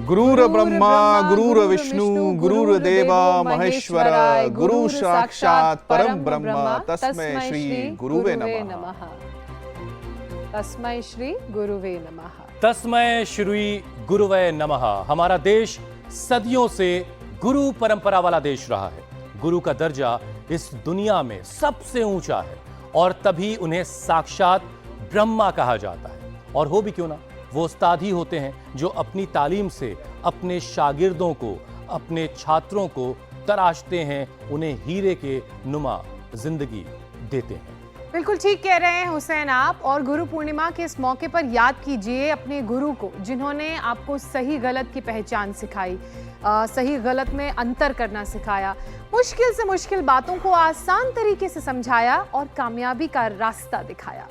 गुरुर्ब्रह्मा गुरुर्विष्णु गुरुर्देव महेश्वर गुरु साक्षात परम ब्रह्म तस्मै श्री गुरुवे नमः। तस्मै श्री गुरुवे नमः। तस्मै श्री गुरुवे नमः। हमारा देश सदियों से गुरु परंपरा वाला देश रहा है। गुरु का दर्जा इस दुनिया में सबसे ऊंचा है और तभी उन्हें साक्षात ब्रह्मा कहा जाता है। और हो भी क्यों ना, वो उस्ताद ही होते हैं जो अपनी तालीम से अपने शागिर्दों को, अपने छात्रों को तराशते हैं, उन्हें हीरे के नुमा जिंदगी देते हैं। बिल्कुल ठीक कह रहे हैं हुसैन आप। और गुरु पूर्णिमा के इस मौके पर याद कीजिए अपने गुरु को, जिन्होंने आपको सही गलत की पहचान सिखाई, सही गलत में अंतर करना सिखाया, मुश्किल से मुश्किल बातों को आसान तरीके से समझाया और कामयाबी का रास्ता दिखाया।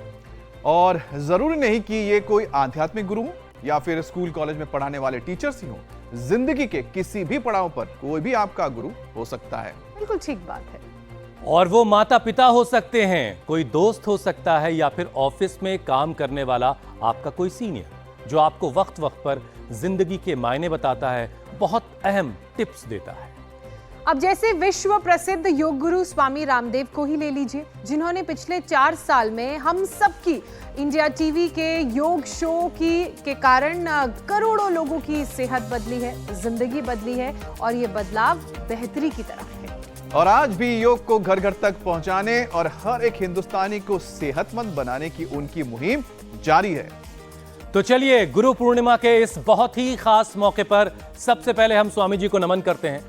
और जरूरी नहीं कि ये कोई आध्यात्मिक गुरु या फिर स्कूल कॉलेज में पढ़ाने वाले टीचर्स ही हो, जिंदगी के किसी भी पड़ाव पर कोई भी आपका गुरु हो सकता है। बिल्कुल ठीक बात है। और वो माता पिता हो सकते हैं, कोई दोस्त हो सकता है, या फिर ऑफिस में काम करने वाला आपका कोई सीनियर जो आपको वक्त वक्त पर जिंदगी के मायने बताता है, बहुत अहम टिप्स देता है। अब जैसे विश्व प्रसिद्ध योग गुरु स्वामी रामदेव को ही ले लीजिए, जिन्होंने पिछले 4 साल में हम सबकी इंडिया टीवी के योग शो के कारण करोड़ों लोगों की सेहत बदली है, जिंदगी बदली है और ये बदलाव बेहतरी की तरफ है। और आज भी योग को घर घर तक पहुंचाने और हर एक हिंदुस्तानी को सेहतमंद बनाने की उनकी मुहिम जारी है। तो चलिए, गुरु पूर्णिमा के इस बहुत ही खास मौके पर सबसे पहले हम स्वामी जी को नमन करते हैं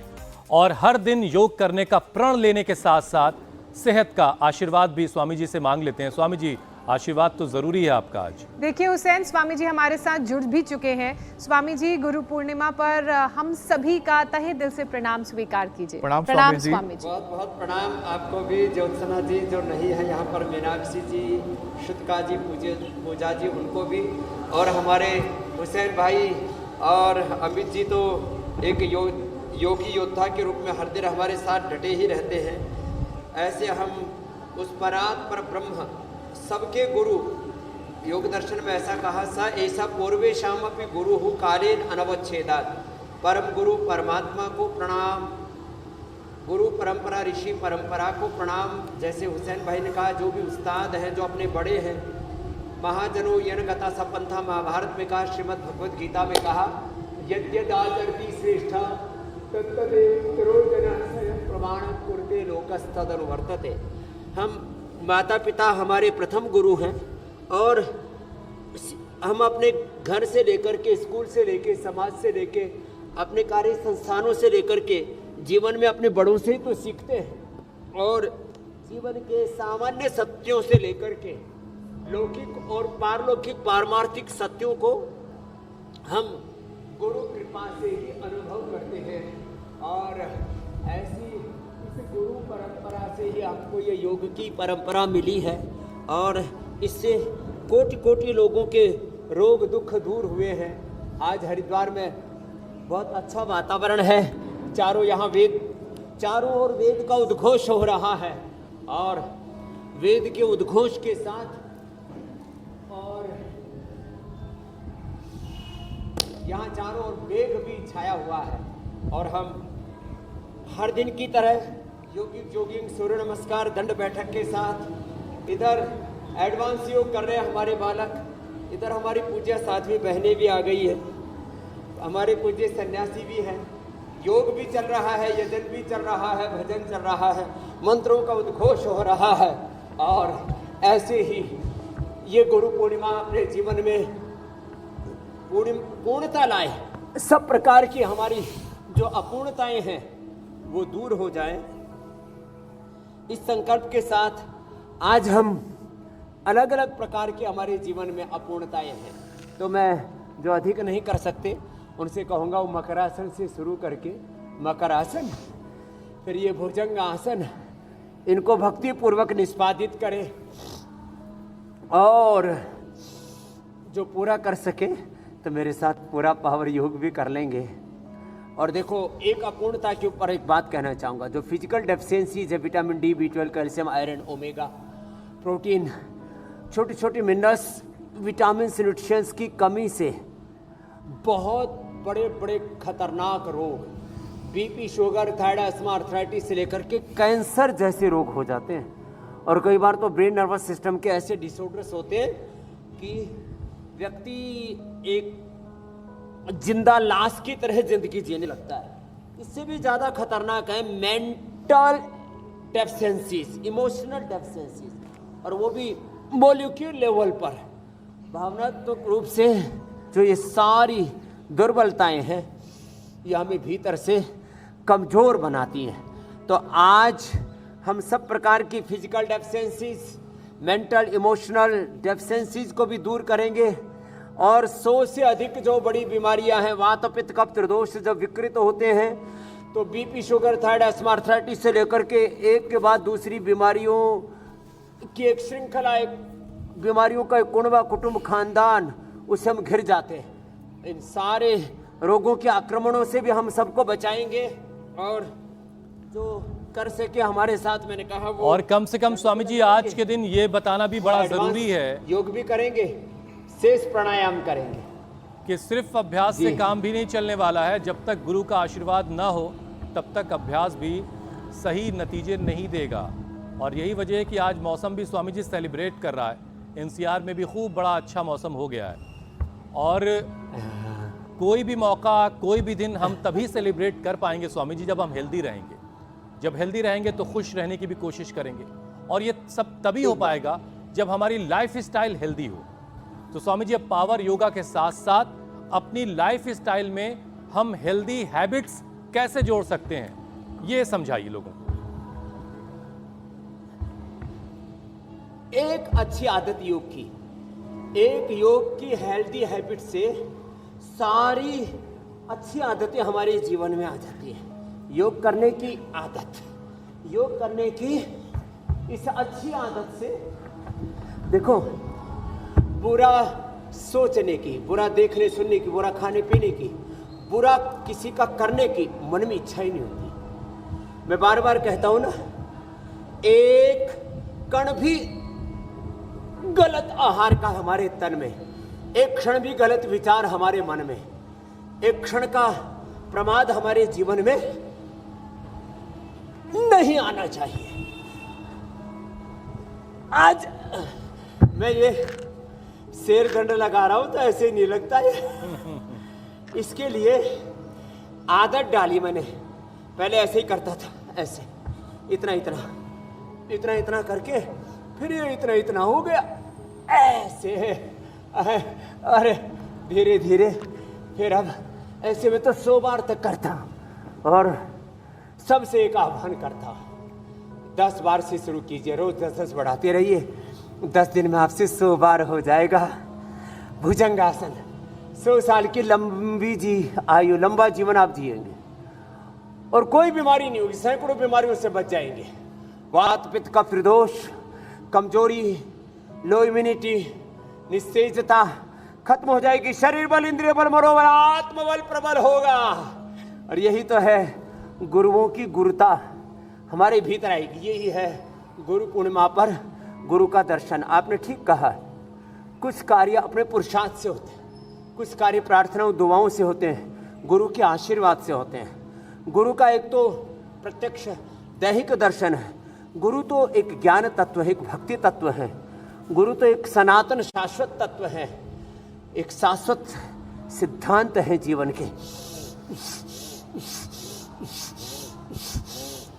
और हर दिन योग करने का प्रण लेने के साथ साथ सेहत का आशीर्वाद भी स्वामी जी से मांग लेते हैं। स्वामी जी, आशीर्वाद तो जरूरी है आपका आज। देखिए हुसैन, स्वामी जी हमारे साथ जुड़ भी चुके हैं। स्वामी जी, गुरु पूर्णिमा पर हम सभी का तहे दिल से प्रणाम स्वीकार कीजिए। प्रणाम स्वामी जी। बहुत बहुत प्रणाम आपको भी, ज्योत्सना जी जो नहीं है यहाँ पर, मीनाक्षी जी, शुतका जी, पूजा जी, उनको भी, और हमारे हुसैन भाई और अमित जी तो एक योगी योद्धा के रूप में हर दिन हमारे साथ डटे ही रहते हैं। ऐसे हम उस परात पर ब्रह्म सबके गुरु, योग दर्शन में ऐसा कहा, सा ऐसा पूर्वे शाम अपनी गुरु हु कालेन अनवच्छेदात। परम गुरु परमात्मा को प्रणाम, गुरु परंपरा, ऋषि परंपरा को प्रणाम। जैसे हुसैन भाई ने कहा, जो भी उस्ताद हैं, जो अपने बड़े हैं, महाजनों यन गता सपंथा, महाभारत में कहा, श्रीमद् भगवद गीता में कहा, यद्यदाचरति श्रेष्ठा प्रमाण कुर्ते लोकस्तदनुवर्तते। हम माता पिता हमारे प्रथम गुरु हैं और हम अपने घर से लेकर के, स्कूल से लेके, समाज से लेके, अपने कार्य संस्थानों से लेकर के जीवन में अपने बड़ों से ही तो सीखते हैं। और जीवन के सामान्य सत्यों से लेकर के लौकिक और पारलौकिक पारमार्थिक सत्यों को हम गुरु कृपा से ही अनुभव करते हैं। और ऐसी इस गुरु परंपरा से ही आपको ये योग की परंपरा मिली है और इससे कोटि कोटि लोगों के रोग दुख दूर हुए हैं। आज हरिद्वार में बहुत अच्छा वातावरण है, चारों ओर वेद का उद्घोष हो रहा है और वेद के उद्घोष के साथ और यहाँ चारों ओर मेघ भी छाया हुआ है। और हम हर दिन की तरह जॉगिंग, सूर्य नमस्कार, दंड बैठक के साथ इधर एडवांस योग कर रहे हैं हमारे बालक। इधर हमारी पूज्य साध्वी बहनें भी आ गई है, हमारे पूज्य सन्यासी भी हैं। योग भी चल रहा है, यजन भी चल रहा है, भजन चल रहा है, मंत्रों का उद्घोष हो रहा है। और ऐसे ही ये गुरु पूर्णिमा अपने जीवन में पूर्णता लाए, सब प्रकार की हमारी जो अपूर्णताएं हैं वो दूर हो जाए। इस संकल्प के साथ आज हम अलग अलग प्रकार के हमारे जीवन में अपूर्णताएं हैं, तो मैं जो अधिक नहीं कर सकते उनसे कहूँगा वो मकरासन से शुरू करके, मकरासन, फिर ये भुजंग आसन, इनको भक्ति पूर्वक निष्पादित करें और जो पूरा कर सके तो मेरे साथ पूरा पावर योग भी कर लेंगे। और देखो, एक अपूर्णता के ऊपर एक बात कहना चाहूँगा, जो फिजिकल डेफिशिएंसीज है, vitamin D, B12, calcium, iron, omega, protein, छोटी छोटी मिनरल्स, विटामिन, न्यूट्रिशंस की कमी से बहुत बड़े बड़े खतरनाक रोग, BP, sugar, thyroid, asthma, arthritis से लेकर के कैंसर जैसे रोग हो जाते हैं। और कई बार तो ब्रेन नर्वस सिस्टम के ऐसे डिसऑर्डर्स होते हैं कि व्यक्ति एक जिंदा लाश की तरह जिंदगी जीने लगता है। इससे भी ज़्यादा खतरनाक है मेंटल डेफिशिएंसीज, इमोशनल डेफिशिएंसीज, और वो भी मॉलिक्यूल लेवल पर। भावनात्मक रूप से जो ये सारी दुर्बलताएं हैं ये हमें भीतर से कमज़ोर बनाती हैं। तो आज हम सब प्रकार की physical deficiencies, mental emotional deficiencies को भी दूर करेंगे। और 100 से अधिक जो बड़ी बीमारियां हैं, वात, पित्त, कफ, त्रिदोष जब विकृत होते हैं तो BP, sugar, thyroid, asthma, arthritis से लेकर के एक के बाद दूसरी बीमारियों की एक श्रृंखला, एक बीमारियों का एक कुनबा, कुटुंब, खानदान, उससे हम घिर जाते हैं। इन सारे रोगों के आक्रमणों से भी हम सबको बचाएंगे। और जो कर सके हमारे साथ, मैंने कहा वो, और कम से कम स्वामी जी आज के दिन ये बताना भी बड़ा जरूरी है, योग भी करेंगे, शेष प्राणायाम करेंगे, कि सिर्फ अभ्यास से काम भी नहीं चलने वाला है। जब तक गुरु का आशीर्वाद ना हो तब तक अभ्यास भी सही नतीजे नहीं देगा। और यही वजह है कि आज मौसम भी स्वामी जी सेलिब्रेट कर रहा है। एनसीआर में भी खूब बड़ा अच्छा मौसम हो गया है। और कोई भी मौका, कोई भी दिन हम तभी सेलिब्रेट कर पाएंगे स्वामी जी जब हम हेल्दी रहेंगे। जब हेल्दी रहेंगे तो खुश रहने की भी कोशिश करेंगे, और ये सब तभी हो पाएगा जब हमारी लाइफ स्टाइल हेल्दी हो। तो स्वामी जी अब पावर योगा के साथ साथ अपनी लाइफ स्टाइल में हम हेल्दी हैबिट्स कैसे जोड़ सकते हैं, ये समझाइए लोगों को। एक अच्छी आदत योग की, एक योग की हेल्दी हैबिट से सारी अच्छी आदतें हमारे जीवन में आ जाती हैं। योग करने की आदत, योग करने की इस अच्छी आदत से देखो, बुरा सोचने की, बुरा देखने सुनने की, बुरा खाने पीने की, बुरा किसी का करने की मन में इच्छा ही नहीं होती। मैं बार बार कहता हूं ना, एक कण भी गलत आहार का हमारे तन में, एक क्षण भी गलत विचार हमारे मन में, एक क्षण का प्रमाद हमारे जीवन में नहीं आना चाहिए। आज मैं ये शेर दंड लगा रहा हूं तो ऐसे ही नहीं लगता है। इसके लिए आदत डाली मैंने। पहले ऐसे ही करता था, ऐसे इतना इतना इतना इतना करके फिर ये इतना इतना हो गया, ऐसे अरे धीरे धीरे फिर अब ऐसे में तो 100 बार तक करता। और सबसे एक आह्वान करता, 10 बार से शुरू कीजिए, रोज 10-10 बढ़ाते रहिए। 10 दिन में आपसे 100 बार हो जाएगा। भुजंगासन, 100 साल की लंबी आयु, लंबा जीवन आप जिएंगे और कोई बीमारी नहीं होगी, सैकड़ों बीमारियों से बच जाएंगे। वात, पित्त, कफ, त्रिदोष, कमजोरी, लो इम्यूनिटी, निस्तेजता खत्म हो जाएगी। शरीर बल, इंद्रिय बल, मनोबल, आत्मबल प्रबल होगा। और यही तो है गुरुओं की गुरुता हमारे भीतर आएगी। यही है गुरु पूर्णिमा पर गुरु का दर्शन। आपने ठीक कहा, कुछ कार्य अपने पुरुषार्थ से होते हैं, कुछ कार्य प्रार्थनाओं दुआओं से होते हैं, गुरु के आशीर्वाद से होते हैं। गुरु का एक तो प्रत्यक्ष दैहिक दर्शन है, गुरु तो एक ज्ञान तत्व है, एक भक्ति तत्व है, गुरु तो एक सनातन शाश्वत तत्व है, एक शाश्वत सिद्धांत है जीवन के।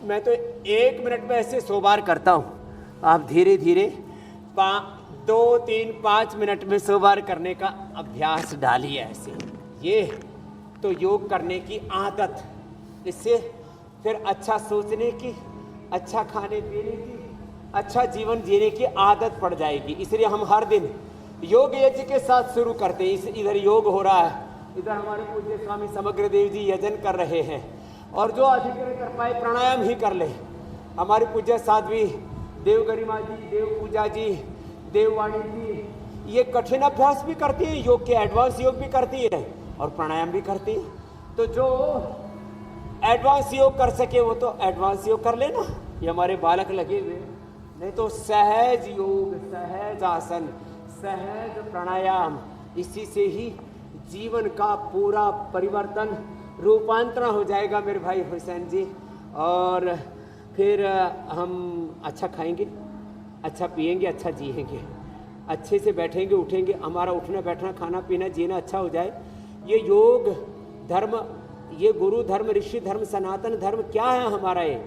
मैं तो 1 मिनट में ऐसे 100 बार करता हूँ। आप धीरे धीरे 2, 3, 5 मिनट में 100 बार करने का अभ्यास डालिए। ऐसे ये तो योग करने की आदत, इससे फिर अच्छा सोचने की, अच्छा खाने पीने की, अच्छा जीवन जीने की आदत पड़ जाएगी। इसलिए हम हर दिन योग यज्ञ के साथ शुरू करते हैं। इधर योग हो रहा है, इधर हमारे पूज्य स्वामी समग्र देव जी यजन कर रहे हैं, और जो अधिक कर पाए प्राणायाम ही कर ले। हमारे पूज्य साध्वी देव गरिमा जी, देव पूजा जी, देववाणी जी ये कठिन अभ्यास भी करती है, योग के एडवांस योग भी करती है और प्राणायाम भी करती है। तो जो एडवांस योग कर सके वो तो एडवांस योग कर लेना, ये हमारे बालक लगे हुए। नहीं तो सहज योग, सहज आसन, सहज प्राणायाम, इसी से ही जीवन का पूरा परिवर्तन रूपांतरण हो जाएगा मेरे भाई हुसैन जी। और फिर हम अच्छा खाएंगे, अच्छा पिएंगे, अच्छा जिएंगे, अच्छे से बैठेंगे उठेंगे, हमारा उठना बैठना खाना पीना जीना अच्छा हो जाए। ये योग धर्म, ये गुरु धर्म, ऋषि धर्म, सनातन धर्म क्या है हमारा? ये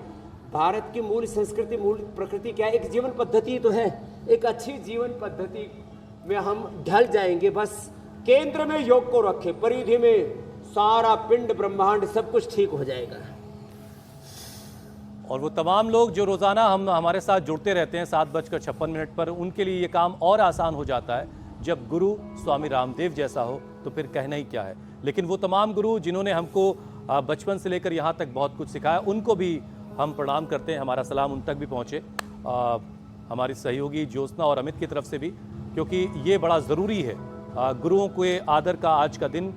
भारत की मूल संस्कृति, मूल प्रकृति क्या है? एक जीवन पद्धति तो है। एक अच्छी जीवन पद्धति में हम ढल जाएंगे। बस केंद्र में योग को रखें, परिधि में सारा पिंड ब्रह्मांड सब कुछ ठीक हो जाएगा। और वो तमाम लोग जो रोज़ाना हमारे साथ जुड़ते रहते हैं 7:56 पर, उनके लिए ये काम और आसान हो जाता है जब गुरु स्वामी रामदेव जैसा हो, तो फिर कहना ही क्या है। लेकिन वो तमाम गुरु जिन्होंने हमको बचपन से लेकर यहाँ तक बहुत कुछ सिखाया, उनको भी हम प्रणाम करते हैं। हमारा सलाम उन तक भी पहुँचे, हमारी सहयोगी ज्योत्सना और अमित की तरफ से भी, क्योंकि ये बड़ा ज़रूरी है। गुरुओं के आदर का आज का दिन,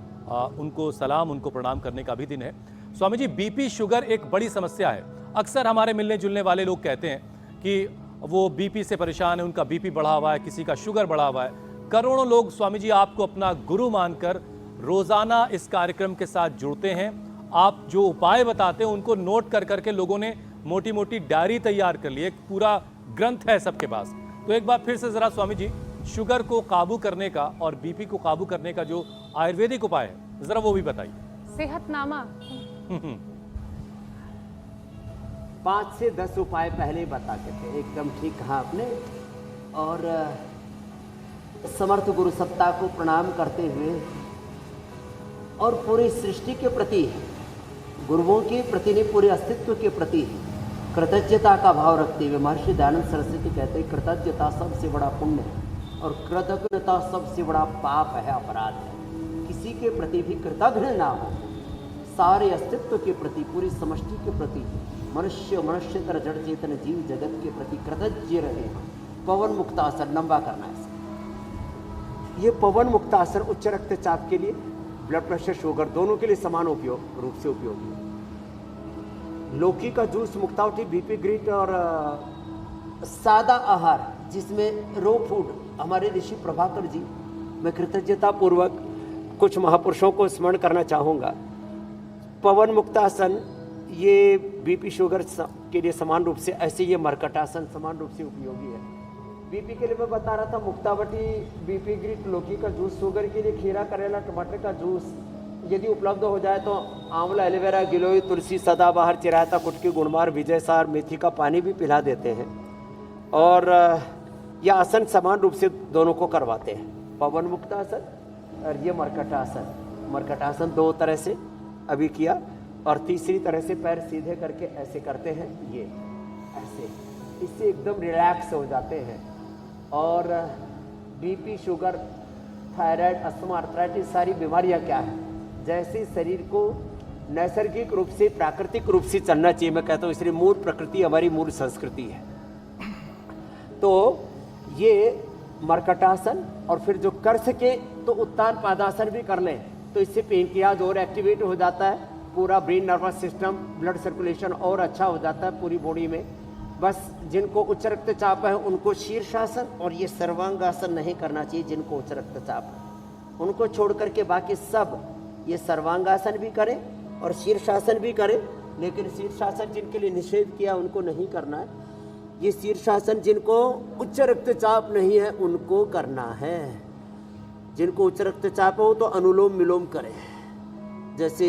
उनको सलाम, उनको प्रणाम करने का भी दिन है। स्वामी जी, बीपी शुगर एक बड़ी समस्या है। अक्सर हमारे मिलने जुलने वाले लोग कहते हैं कि वो बीपी से परेशान है, उनका बीपी बढ़ा हुआ है, किसी का शुगर बढ़ा हुआ है। करोड़ों लोग स्वामी जी आपको अपना गुरु मानकर रोजाना इस कार्यक्रम के साथ जुड़ते हैं। आप जो उपाय बताते हैं उनको नोट कर करके लोगों ने मोटी मोटी डायरी तैयार कर ली, एक पूरा ग्रंथ है सबके पास। तो एक बार फिर से जरा स्वामी जी, शुगर को काबू करने का और बीपी को काबू करने का जो आयुर्वेदिक उपाय है, जरा वो भी बताइए। सेहतनामा 5 से 10 उपाय पहले ही बता के थे, एकदम ठीक कहा आपने। और समर्थ गुरु सत्ता को प्रणाम करते हुए और पूरी सृष्टि के प्रति, गुरुओं के प्रति नहीं, पूरे अस्तित्व के प्रति कृतज्ञता का भाव रखते हुए महर्षि दयानंद सरस्वती कहते हैं, कृतज्ञता सबसे बड़ा पुण्य है और कृतज्ञता सबसे बड़ा पाप है, अपराध है। किसी के प्रति भी कृतज्ञ ना हो, सारे अस्तित्व के प्रति, पूरी समष्टि के प्रति, मनुष्यतर जड़ चेतन जीव जगत के प्रति कृतज्ञ रहे। पवन मुक्तासन लंबा करना है। ये पवन मुक्तासन उच्च रक्तचाप के लिए, ब्लड प्रेशर, शुगर दोनों के लिए समान उपयोग रूप से उपयोगी है। लौकी का जूस मुक्तावटी, बीपी ग्रीट और सादा आहार जिसमें रो फूड, हमारे ऋषि प्रभाकर जी, मैं कृतज्ञता पूर्वक कुछ महापुरुषों को स्मरण करना चाहूँगा। पवन मुक्तासन ये बीपी शुगर के लिए समान रूप से, ऐसे ये मरकटासन समान रूप से उपयोगी है। बीपी के लिए मैं बता रहा था मुक्तावटी, बीपी ग्रीट, लौकी का जूस, शुगर के लिए खीरा, करेला, टमाटर का जूस यदि उपलब्ध हो जाए तो आंवला, एलोवेरा, गिलोय, तुलसी, सदाबहार, चिरायता, कुटकी, गुड़मार, विजयसार, मेथी का पानी भी पिला देते हैं। और यह आसन समान रूप से दोनों को करवाते हैं, पवन मुक्तासन और ये मरकटासन। मरकटासन 2 तरह से अभी किया, और तीसरी तरह से पैर सीधे करके ऐसे करते हैं, ये ऐसे, इससे एकदम रिलैक्स हो जाते हैं। और BP, sugar, thyroid, asthma, arthritis सारी बीमारियां क्या है, जैसे शरीर को नैसर्गिक रूप से, प्राकृतिक रूप से चलना चाहिए। मैं कहता हूँ इसलिए मूल प्रकृति हमारी मूल संस्कृति है। तो ये मरकटासन, और फिर जो कर सके तो उत्तान पादासन भी कर लें, तो इससे पेनक्रियाज और एक्टिवेट हो जाता है, पूरा brain nervous system, blood circulation और अच्छा हो जाता है पूरी बॉडी में। बस जिनको उच्च रक्तचाप है उनको शीर्षासन और ये सर्वांगासन नहीं करना चाहिए। जिनको उच्च रक्तचाप है उनको छोड़ करके बाकी सब ये सर्वांगासन भी करें और शीर्षासन भी करें, लेकिन शीर्षासन जिनके लिए निषेध किया उनको नहीं करना है। ये शीर्षासन जिनको उच्च रक्तचाप नहीं है उनको करना है। जिनको उच्च रक्तचाप हो तो अनुलोम विलोम करें, जैसे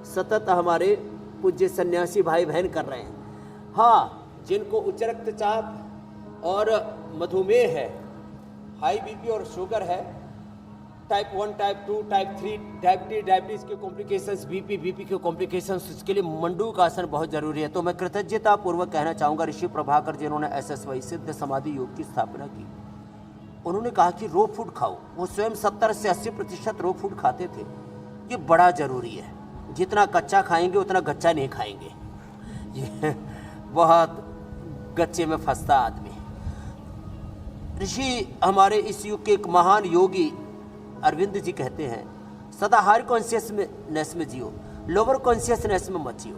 सतत हमारे पूज्य सन्यासी भाई बहन कर रहे हैं। हाँ, जिनको उच्च रक्तचाप और मधुमेह है, हाई बीपी और शुगर है, टाइप 1, टाइप 2, टाइप 3, डायबिटीज के कॉम्प्लिकेशंस, बीपी के कॉम्प्लिकेशंस, उसके लिए मंडूक आसन बहुत जरूरी है। तो मैं कृतज्ञता पूर्वक कहना चाहूँगा ऋषि प्रभाकर जिन्होंने SSY सिद्ध समाधि योग की स्थापना की, उन्होंने कहा कि रो फूड खाओ। वो स्वयं 70 से 80% रो फूड खाते थे। ये बड़ा जरूरी है, जितना कच्चा खाएंगे उतना गच्चा नहीं खाएंगे। ये बहुत गच्चे में फंसता आदमी। ऋषि हमारे इस युग के एक महान योगी अरविंद जी कहते हैं, सदा हायर कॉन्शियसनेस में जियो, लोअर कॉन्शियसनेस में मत जियो।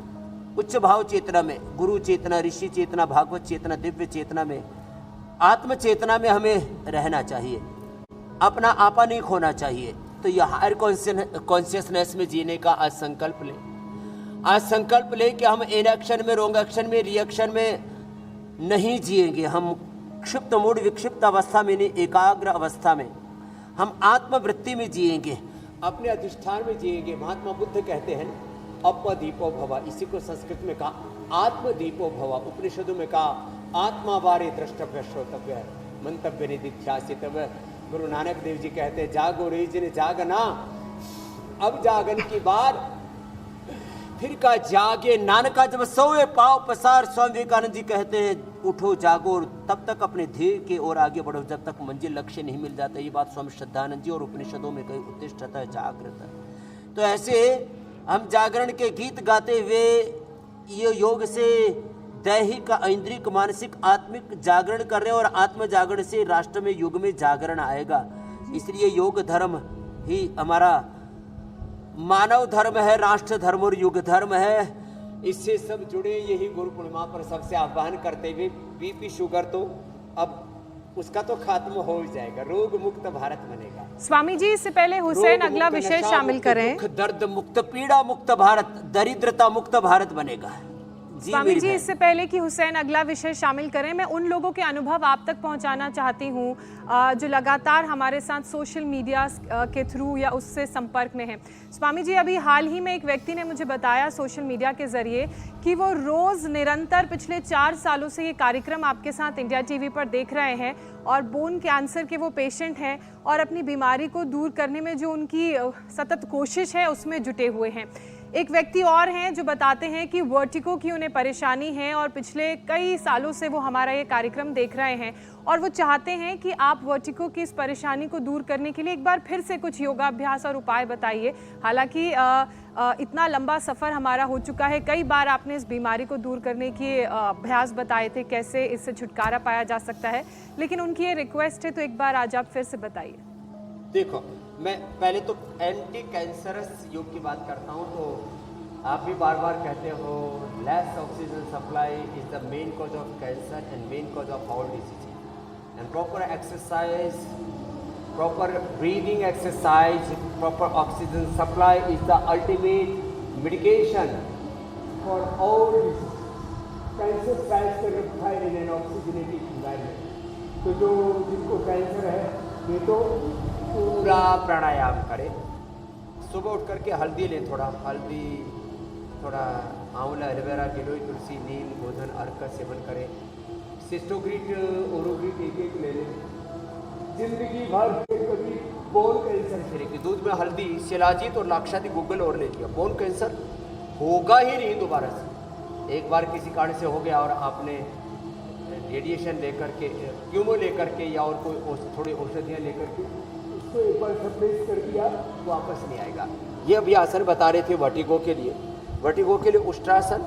उच्च भाव चेतना में, गुरु चेतना, ऋषि चेतना, भागवत चेतना, दिव्य चेतना में, आत्म चेतना में हमें रहना चाहिए। अपना आपा नहीं खोना चाहिए। तो ये हायर कॉन्शियसनेस में जीने का आज संकल्प लें। आज संकल्प लें कि हम इनएक्शन में, रॉन्ग एक्शन में, रिएक्शन में नहीं जिएंगे। हम क्षिप्त मूड विक्षिप्त अवस्था में नहीं, एकाग्र अवस्था में हम आत्मवृत्ति में जिएंगे, अपने अधिष्ठान में जिएंगे। महात्मा बुद्ध कहते हैं अपदीपो भव, इसी को संस्कृत में कहा आत्मदीपो भव, उपनिषदों में कहा आत्मा बारे द्रष्टव्य श्रोतव्य मंतव्य निधिध्यासितव्य। गुरु नानक देव जी कहते हैं जागो रे जिन जागना, अब जागन की बार फिर का जागे नानका जब सोए पाँव पसार। स्वामी विवेकानंद जी कहते हैं उठो जागो, तब तक अपने ध्येय की ओर आगे बढ़ो जब तक मंजिल लक्ष्य नहीं मिल जाता। ये बात स्वामी श्रद्धानंद जी और उपनिषदों में कहीं उत्तिष्ठता है, जागृत। तो ऐसे हम जागरण के गीत गाते हुए ये योग से दैहिक, ऐन्द्रिक, मानसिक, आत्मिक जागरण कर रहे हैं, और आत्म जागरण से राष्ट्र में युग में जागरण आएगा। इसलिए योग धर्म ही हमारा मानव धर्म है, राष्ट्र धर्म और युग धर्म है। इससे सब जुड़े, यही गुरु पूर्णिमा पर सबसे आह्वान करते हुए बीपी शुगर तो अब उसका तो खात्मा हो ही जाएगा, रोग मुक्त भारत बनेगा। स्वामी जी, इससे पहले हुसैन अगला विषय शामिल करें। दुख दर्द मुक्त, पीड़ा मुक्त भारत, दरिद्रता मुक्त भारत बनेगा। स्वामी जी, इससे पहले कि हुसैन अगला विषय शामिल करें, मैं उन लोगों के अनुभव आप तक पहुंचाना चाहती हूं जो लगातार हमारे साथ सोशल मीडिया के थ्रू या उससे संपर्क में हैं। स्वामी जी, अभी हाल ही में एक व्यक्ति ने मुझे बताया सोशल मीडिया के जरिए कि वो रोज़ निरंतर पिछले 4 सालों से ये कार्यक्रम आपके साथ इंडिया टीवी पर देख रहे हैं, और बोन कैंसर के वो पेशेंट हैं, और अपनी बीमारी को दूर करने में जो उनकी सतत कोशिश है उसमें जुटे हुए हैं। एक व्यक्ति और हैं जो बताते हैं कि वर्टिगो की उन्हें परेशानी है, और पिछले कई सालों से वो हमारा ये कार्यक्रम देख रहे हैं, और वो चाहते हैं कि आप वर्टिगो की इस परेशानी को दूर करने के लिए एक बार फिर से कुछ योगाभ्यास और उपाय बताइए। हालांकि इतना लंबा सफ़र हमारा हो चुका है, कई बार आपने इस बीमारी को दूर करने के अभ्यास बताए थे, कैसे इससे छुटकारा पाया जा सकता है, लेकिन उनकी ये रिक्वेस्ट है, तो एक बार आज आप फिर से बताइए। देखो, मैं पहले तो एंटी कैंसरस योग की बात करता हूँ। तो आप भी बार बार कहते हो less oxygen supply is the main cause of cancer and main cause of all disease, and proper exercise, proper breathing exercise, proper oxygen supply is the ultimate medication for all cancer cells to require in an oxygenated environment। तो जो जिनको cancer है ये तो पूरा प्राणायाम करें। सुबह उठ करके हल्दी लें, थोड़ा हल्दी, थोड़ा आंवला, एलोवेरा, गिलोय, तुलसी, नीम, गोधन, अर्क का सेवन करें। सिस्टोग्रीट, ओरोग्रीट एक ले लें। जिंदगी भर कभी बोन कैंसर फिरेगी, दूध में हल्दी, शिलाजीत और लाक्षादी गूगल और ले लिया, बोन कैंसर होगा ही नहीं दोबारा से। एक बार किसी कारण से हो गया और आपने रेडिएशन लेकर के, क्यूमो लेकर के या और कोई थोड़ी औषधियाँ लेकर के उसको एक बार सप्रेस कर दिया, वापस नहीं आएगा। ये अभी आसन बता रहे थे वर्टिगो के लिए। वर्टिगो के लिए उष्ट्रासन,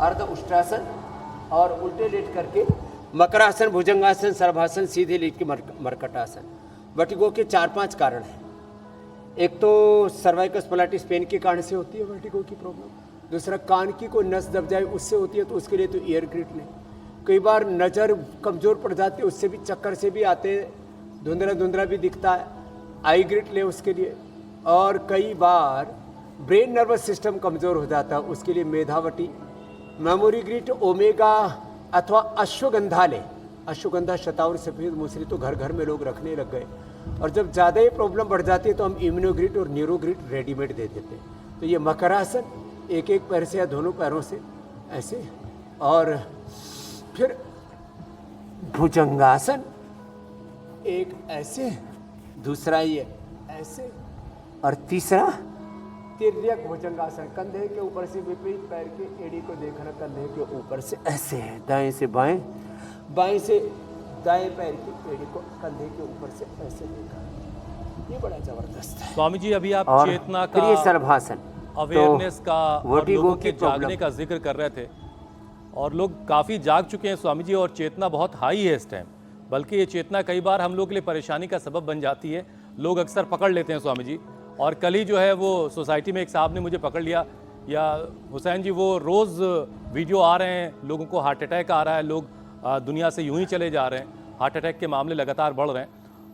अर्ध उष्ट्रासन और उल्टे लेट करके मकरासन, भुजंगासन, सर्वासन, सीधे लेट के मरकटासन। वर्टिगो के 4-5 कारण हैं। एक तो सर्वाइकल स्पोलाइटिस पेन के कारण से होती है वर्टिगो की प्रॉब्लम। दूसरा, कान की कोई नस दब जाए उससे होती है, तो उसके लिए तो ईयर ग्रिड लें। कई बार नज़र कमज़ोर पड़ जाती है, उससे भी चक्कर से भी आते हैं, धुंधला धुंधला भी दिखता है, आई ग्रिड ले उसके लिए। और कई बार ब्रेन नर्वस सिस्टम कमज़ोर हो जाता है, उसके लिए मेधावटी, मेमोरी ग्रिड, ओमेगा अथवा अश्वगंधा लें। अश्वगंधा, शतावरी, सफ़ेद मूसली तो घर घर में लोग रखने लग गए, और जब ज़्यादा ही प्रॉब्लम बढ़ जाती है तो हम इम्यूनोग्रिड और न्यूरोग्रिड रेडीमेड दे देते हैं। तो ये मकरासन, एक पैर से या दोनों पैरों से ऐसे, और फिर भुजंगासन, एक ऐसे, दूसरा ये ऐसे, और तीसरा तिर्यक भुजंगासन, कंधे के ऊपर से विपरीत पैर के एड़ी को देखना, कंधे के ऊपर से ऐसे, दाएं से बाएं, बाएं से दाएं पैर की एड़ी को कंधे के ऊपर से ऐसे देखा। ये बड़ा जबरदस्त है। स्वामी जी, अभी आप चेतना फिर ये सर्वासन, अवेयरनेस का और वर्टिगो लोगों की के जागने का जिक्र कर रहे थे, और लोग काफ़ी जाग चुके हैं स्वामी जी, और चेतना बहुत हाई है इस टाइम। बल्कि ये चेतना कई बार हम लोग के लिए परेशानी का सबब बन जाती है, लोग अक्सर पकड़ लेते हैं स्वामी जी। और कल ही जो है वो सोसाइटी में एक साहब ने मुझे पकड़ लिया, या हुसैन जी वो रोज़ वीडियो आ रहे हैं, लोगों को हार्ट अटैक आ रहा है, लोग दुनिया से यूं ही चले जा रहे हैं, हार्ट अटैक के मामले लगातार बढ़ रहे हैं।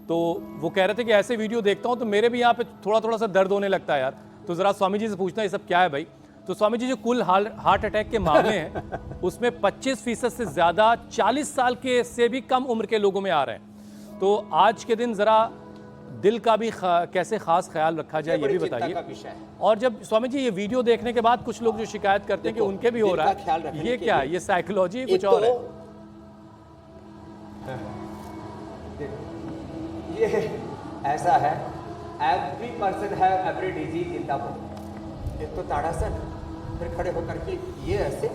तो वो कह रहे थे कि ऐसे वीडियो देखता हूँ तो मेरे भी यहाँ पे थोड़ा थोड़ा सा दर्द होने लगता है यार। तो ज़रा स्वामी जी से पूछना, ये सब क्या है भाई? तो स्वामी जी, जो कुल हार्ट अटैक के मामले हैं उसमें 25% से ज़्यादा 40 साल के से भी कम उम्र के लोगों में आ रहे हैं। तो आज के दिन ज़रा दिल का भी कैसे खास ख्याल रखा जाए ये भी बताइए। और जब स्वामी जी ये वीडियो देखने के बाद कुछ लोग जो शिकायत करते हैं कि उनके भी हो रहा है, ये क्या है? ये साइकोलॉजी कुछ और है? ये ऐसा है, every person have every disease in the body. एक तो ताड़ासन, फिर खड़े होकर के ये ऐसे,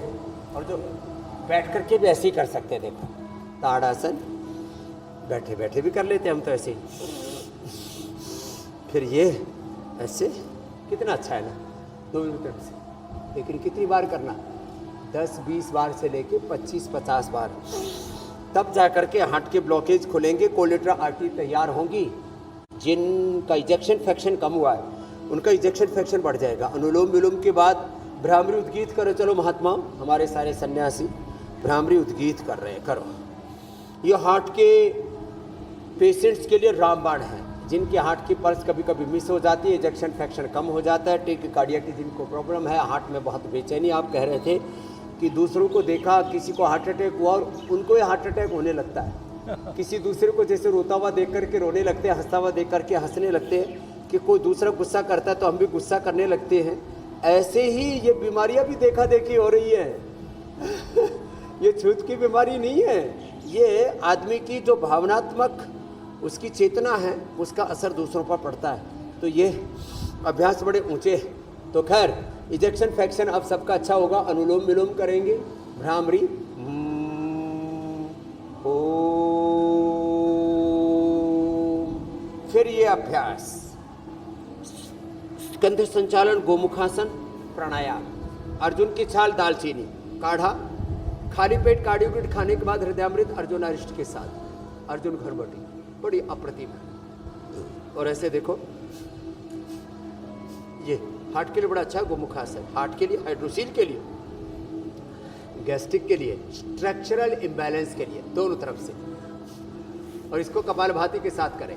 और जो बैठ करके भी ऐसे ही कर सकते हैं। देखो ताड़ासन, बैठे बैठे भी कर लेते हैं हम तो ऐसे ही। फिर ये ऐसे, कितना अच्छा है ना, दोनों तरफ से। लेकिन कितनी बार करना? 10-20 बार से लेके 25-50 बार, तब जा करके हार्ट के ब्लॉकेज खुलेंगे, कोलेटरल आर्टरी तैयार होंगी। जिनका इजेक्शन फ्रैक्शन कम हुआ है उनका इजेक्शन फ्रैक्शन बढ़ जाएगा। अनुलोम विलोम के बाद भ्रामरी उद्गीत करो। चलो महात्माओं, हमारे सारे सन्यासी भ्रामरी उद्गीत कर रहे हैं, करो। ये हार्ट के पेशेंट्स के लिए रामबाण है, जिनके हार्ट की पल्स कभी कभी मिस हो जाती है, इजेक्शन फ्रैक्शन कम हो जाता है, टेकिकार्डिया की जिनको प्रॉब्लम है, हार्ट में बहुत बेचैनी। आप कह रहे थे कि दूसरों को देखा, किसी को हार्ट अटैक हुआ और उनको ही हार्ट अटैक होने लगता है। किसी दूसरे को जैसे रोता हुआ देख करके रोने लगते हैं, हंसता हुआ देख करके हंसने लगते हैं, कि कोई दूसरा गुस्सा करता है तो हम भी गुस्सा करने लगते हैं। ऐसे ही ये बीमारियां भी देखा देखी हो रही है। ये छूत की बीमारी नहीं है, ये आदमी की जो भावनात्मक उसकी चेतना है, उसका असर दूसरों पर पड़ता है। तो ये अभ्यास बड़े ऊंचे। तो खैर, इजेक्शन फ्रैक्शन अब सबका अच्छा होगा। अनुलोम विलोम करेंगे, भ्रामरी, फिर ये अभ्यास, स्कंध संचालन, गोमुखासन, प्राणायाम, अर्जुन की छाल, दालचीनी, काढ़ा, खाली पेट कार्डियोकिट खाने के बाद हृदयामृत अर्जुनारिष्ट के साथ, अर्जुन घरबटी, बड़ी अप्रतिम है। और ऐसे देखो, ये हार्ट के लिए बड़ा अच्छा है गोमुखासन, हार्ट के लिए, हाइड्रोसील के लिए, गैस्ट्रिक के लिए, स्ट्रक्चरल इम्बैलेंस के लिए, दोनों तरफ से। और इसको कपालभाति के साथ करें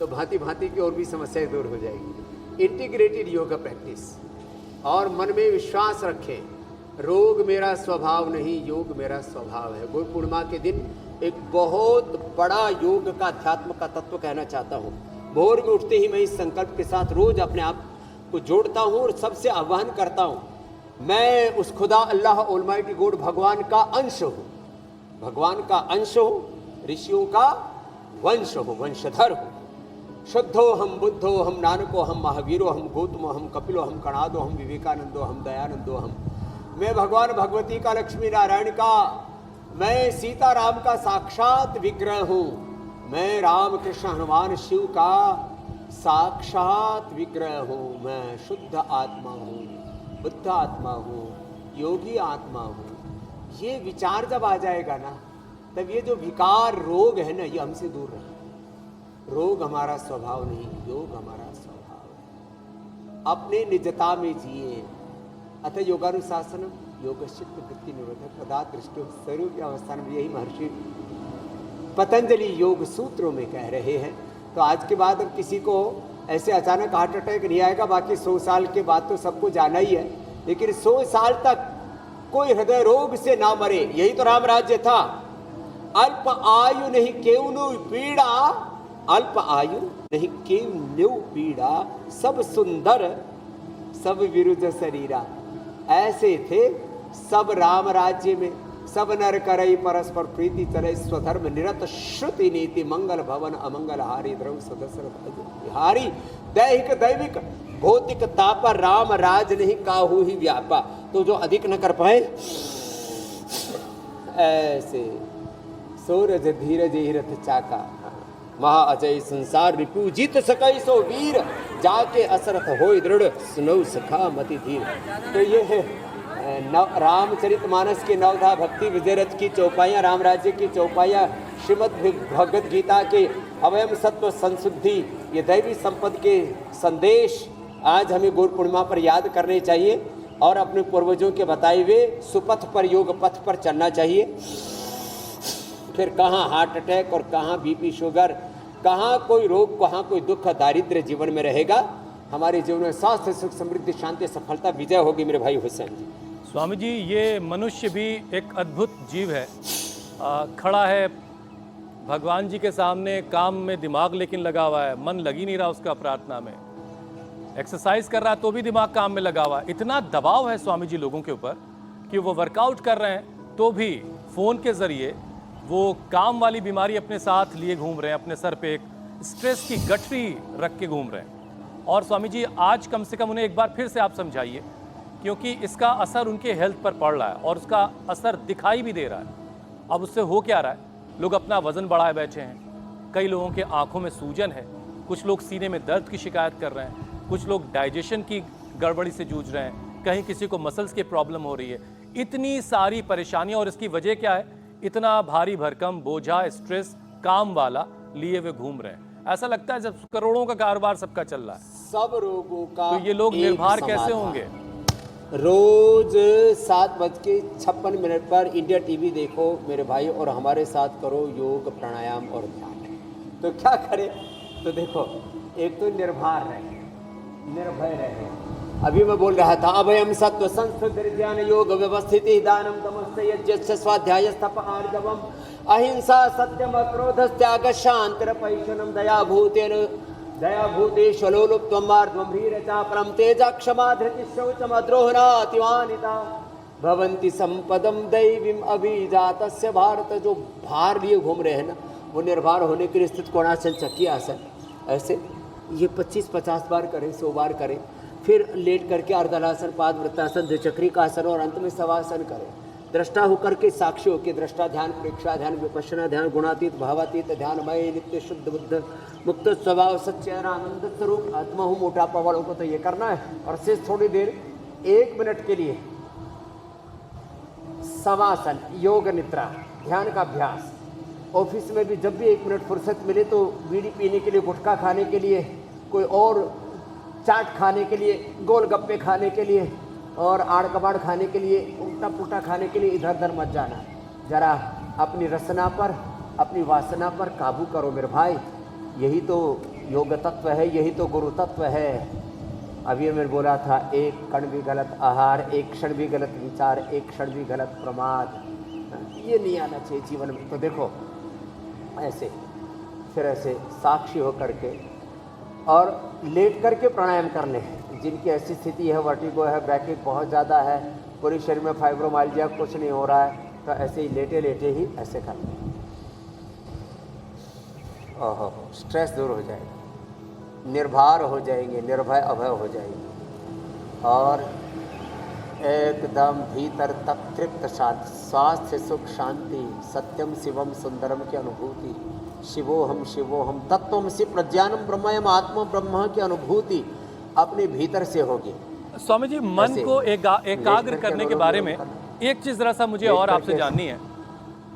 तो भांति भांति की और भी समस्याएं दूर हो जाएगी। इंटीग्रेटेड योगा प्रैक्टिस, और मन में विश्वास रखें, रोग मेरा स्वभाव नहीं, योग मेरा स्वभाव है। गुरु पूर्णिमा के दिन एक बहुत बड़ा योग का, अध्यात्म का तत्व कहना चाहता हूँ। भोर में उठते ही मैं इस संकल्प के साथ रोज अपने आप को जोड़ता हूँ और सबसे आह्वान करता हूँ, मैं उस खुदा अल्लाह ऑलमाइटी गॉड भगवान का अंश हूँ, भगवान का अंश हूँ, ऋषियों का वंश हूँ, वंशधर हूँ। शुद्धो हम, बुद्धो हम, नानको हम, महावीरो हम, गौतमो हम, कपिलो हम, कणादो हम, विवेकानंदो हम, दयानंदो हम। मैं भगवान भगवती का, लक्ष्मी नारायण का, मैं सीता राम का साक्षात विग्रह हूँ, मैं राम कृष्ण हनुमान शिव का साक्षात विग्रह हूँ, मैं शुद्ध आत्मा हूँ, बुद्ध आत्मा हूँ, योगी आत्मा हूँ। ये विचार जब आ जाएगा ना, तब ये जो विकार रोग है ना, ये हमसे दूर रहे। रोग हमारा स्वभाव नहीं, योग हमारा स्वभाव है। अपने निजता में जिए। अतः योगानुशासनम योगश्चित्त वृत्ति निरोधक पदार्थ दृष्टि स्वरूप की अवस्था में, यही महर्षि पतंजलि योग सूत्रों में कह रहे हैं। तो आज के बाद अब किसी को ऐसे अचानक हार्ट अटैक नहीं आएगा। बाकी 100 साल के बाद तो सबको जाना ही है, लेकिन 100 साल तक कोई हृदय रोग से ना मरे, यही तो राम राज्य था। अल्प आयु नहीं केवनु पीड़ा, अल्प आयु नहीं केवनु पीड़ा, सब सुंदर सब विरुद्ध शरीरा। ऐसे थे सब राम राज्य में, सब नर करई परस्पर प्रीति चले, स्वधर्म निरत श्रुति नीति, मंगल भवन अमंगल हारी, द्रव सदस्य बिहारी, दैहिक दैविक भौतिक तापा, राम राज नहीं काहू ही व्यापा। तो जो अधिक न कर पाए, ऐसे सूरज धीरज हिरथ चाका, महा अजय संसार रिपु जीत सकई सो वीर, जाके असरथ होय दृढ़ सुनौ सखा मति धीर। तो ये है रामचरितमानस के नवधा भक्ति विजय रथ की चौपाइयाँ, राम राज्य की चौपाइयाँ, श्रीमद् भगवद गीता के अवयम सत्व संशुद्धि, ये दैवी संपद के संदेश आज हमें गुरु पूर्णिमा पर याद करने चाहिए और अपने पूर्वजों के बताए हुए सुपथ पर, योग पथ पर चलना चाहिए। फिर कहाँ हार्ट अटैक और कहाँ बीपी शुगर, कहाँ कोई रोग, कहाँ कोई दुख, दारिद्र्य जीवन में रहेगा। हमारे जीवन में स्वास्थ्य, सुख, समृद्धि, शांति, सफलता, विजय होगी मेरे भाई हुसैन जी। स्वामी जी, ये मनुष्य भी एक अद्भुत जीव है। खड़ा है भगवान जी के सामने, काम में दिमाग लेकिन लगा हुआ है, मन लग ही नहीं रहा उसका प्रार्थना में। एक्सरसाइज कर रहा है तो भी दिमाग काम में लगा हुआ है। इतना दबाव है स्वामी जी लोगों के ऊपर कि वो वर्कआउट कर रहे हैं तो भी फ़ोन के ज़रिए वो काम वाली बीमारी अपने साथ लिए घूम रहे हैं, अपने सर पे एक स्ट्रेस की गठरी रख के घूम रहे हैं। और स्वामी जी, आज कम से कम उन्हें एक बार फिर से आप समझाइए, क्योंकि इसका असर उनके हेल्थ पर पड़ रहा है और उसका असर दिखाई भी दे रहा है। अब उससे हो क्या रहा है? लोग अपना वज़न बढ़ाए बैठे हैं, कई लोगों के आंखों में सूजन है, कुछ लोग सीने में दर्द की शिकायत कर रहे हैं, कुछ लोग डाइजेशन की गड़बड़ी से जूझ रहे हैं, कहीं किसी को मसल्स की प्रॉब्लम हो रही है। इतनी सारी परेशानियां, और इसकी वजह क्या है? इतना भारी भरकम बोझा, स्ट्रेस, काम वाला लिए हुए घूम रहे हैं। ऐसा लगता है जब करोड़ों का कारोबार सबका चल रहा है। सब रोगों का तो ये लोग एक निर्भर कैसे समाधान। होंगे? रोज 7:56 पर इंडिया टीवी देखो मेरे भाई, और हमारे साथ करो योग, प्राणायाम और ध्यान। तो क्या करें? तो देखो, एक तो निर्भर रहे, निर्भय रहे। अभी मैं बोल रहा था, अभयम सत्व संस्कृत ज्ञान योग व्यवस्थिति दानम तमस्य यज्ञस्य स्वाध्याय तप आर्जवम अहिंसा सत्यम अक्रोध त्याग शांतिरपैशनम दयाभूतेश लोलुप्त्वमार्ध्वं ह्रीरचा परम तेजा क्षमा धृति शौचम अद्रोहना अतिवानिता भवन्ति संपदम दैवीम अभिजातस्य भारत। जो भार लिए घूम रहे हैं ना, वो निर्भर होने के लिए स्थित कोणासन चक्की आसन, ऐसे ये 25-50 बार करें, 100 बार करें। फिर लेट करके अर्धलासन, पाद वृत्तासन, द्विचक्री का आसन और अंत में शवासन करें। दृष्टा होकर के, साक्षी होकर, दृष्टा ध्यान, प्रेक्षा ध्यान, विपश्यना ध्यान, गुणातीत भावातीत ध्यानमय नित्य शुद्ध बुद्ध मुक्त स्वभाव सच्चैन आनंद स्वरूप आत्मा हूँ। मोटापा वालों को तो ये करना है। और सिर्फ थोड़ी देर 1 मिनट के लिए शवासन, योग निद्रा, ध्यान का अभ्यास। ऑफिस में भी जब भी 1 मिनट फुर्सत मिले तो बीड़ी पीने के लिए, गुटखा खाने के लिए, कोई और चाट खाने के लिए, गोलगप्पे खाने के लिए और आड़ कबाड़ खाने के लिए, उल्टा पुल्टा खाने के लिए इधर उधर मत जाना। जरा अपनी रसना पर, अपनी वासना पर काबू करो मेरे भाई। यही तो योग तत्व है, यही तो गुरु तत्व है। अभी मैंने बोला था, एक कण भी गलत आहार, एक क्षण भी गलत विचार, एक क्षण भी गलत प्रमाद, ये नहीं आना चाहिए जीवन में। तो देखो, ऐसे फिर ऐसे साक्षी हो करके और लेट करके प्राणायाम कर लें। जिनकी ऐसी स्थिति है, वर्टिगो है, बैकेक बहुत ज़्यादा है, पूरे शरीर में फाइब्रोमाइल्जिया, कुछ नहीं हो रहा है, तो ऐसे ही लेटे लेटे ही ऐसे कर लें। ओहो, स्ट्रेस दूर हो जाएगा, निर्भर हो जाएंगे, निर्भय अभय हो जाएंगे और एकदम भीतर तक तृप्त शांति, स्वास्थ्य, सुख, शांति, सत्यम शिवम सुंदरम की अनुभूति, शिवोहम तत्वमसि प्रज्ञानम ब्रह्मयम आत्मा ब्रह्म की अनुभूति अपने भीतर से होगी। स्वामी जी, मन को एकाग्र करने के बारे में एक चीज़ ज़रा सा मुझे और आपसे जाननी है।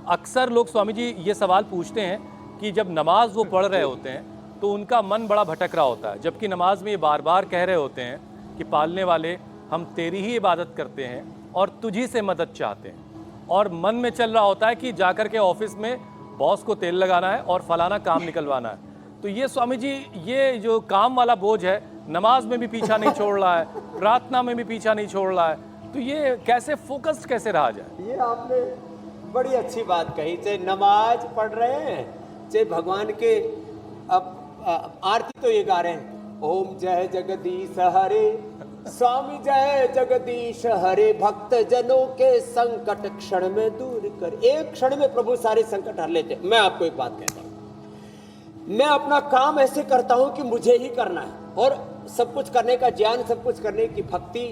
अक्सर लोग स्वामी जी ये सवाल पूछते हैं कि जब नमाज वो पढ़ रहे होते हैं तो उनका मन बड़ा भटक रहा होता है, जबकि नमाज में ये बार बार कह रहे होते हैं कि पालने वाले, हम तेरी ही इबादत करते हैं और तुझी से मदद चाहते हैं। और मन में चल रहा होता है कि जाकर के ऑफिस में बॉस को तेल लगाना है और फलाना काम निकलवाना है। तो ये स्वामी जी, ये जो काम वाला बोझ है, नमाज में भी पीछा नहीं छोड़ रहा है, प्रार्थना में भी पीछा नहीं छोड़ रहा है, तो ये कैसे फोकस्ड कैसे रहा जाए? ये आपने बड़ी अच्छी बात कही। चाहे नमाज पढ़ रहे हैं, चाहे भगवान के अब आरती तो ये गा रहे हैं, ओम जय जगदीश हरे, स्वामी जय जगदीश हरे, भक्त जनों के संकट क्षण में दूर कर। एक क्षण में प्रभु सारे संकट हर लेते। मैं आपको एक बात कहता हूं, मैं अपना काम ऐसे करता हूं कि मुझे ही करना है, और सब कुछ करने का ज्ञान, सब कुछ करने की भक्ति,